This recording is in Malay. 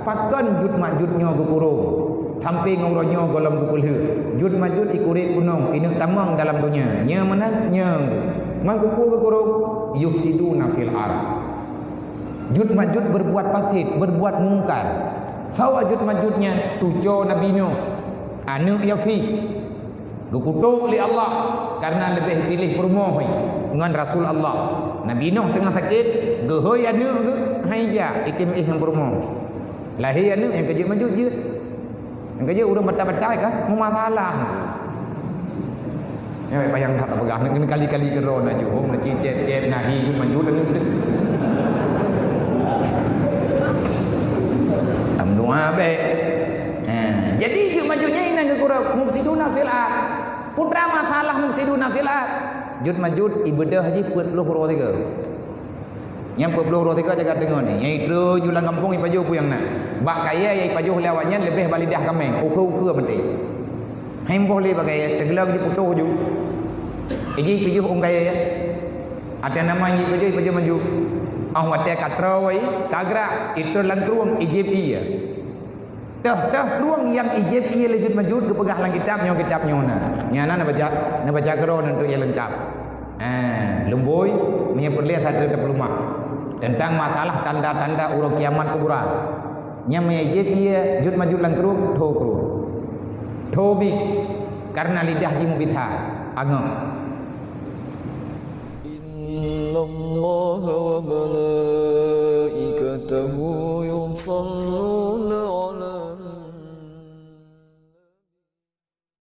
Fakkan jud majudnya ke kurung. Tamping ngoronya dalam kupulha. Jud majud ikurit gunung. Tina tamang dalam dunia. Nya mana? Nya. Man kupul ke kurung. Yufsiduna fil ard. Jud majud berbuat fasid, berbuat mungkar. Sawa jud majudnya tujuh Nabi Nuh. Anu yafi. Gekutuk oleh Allah karena lebih pilih permoh dengan Rasul Allah. Nabi Nuh tengah sakit, gehoy anu ke haija itim yang permoh. Lahir anu yang kerja majud je. Yang kerja urang betal-betal kan, mau masalah. Ya bayang tak pegang ni kali-kali kero nak jom nak cicet nahi majud anu. Doa baik. Jadi jud majudnya ini ke kurang mufsiduna fil ard. Putra masalah mufsiduna fil ard. Jud majud ibadah haji 40 huruf 3. Yang 40 huruf 3 jaga dengar ni. Yang itu julang kampung ipaju ku yang nak. Bak kaya yang ipaju lawannya lebih balidah kami. Ukur-ukur penting. Haim boleh pakai tegelam je putuh ju. Iji piju orang kaya ya. Ada nama ipaju maju. Ah wate katrawai kagra itu langkruang ijib iya. Dah ruang yang ijib ia lejut majud ke pegah lang kitabnya na. Nyana nak baca kero untuk yang lengkap. Lemboi menyebutlihat hadrat pelumah tentang masalah tanda-tanda urang kiamat kuburan. Nya mengijib ia jud majud lang kerung tho. Thobi karena lidah jimu bidha agam. Innallaha wa malaikatahu yusalluna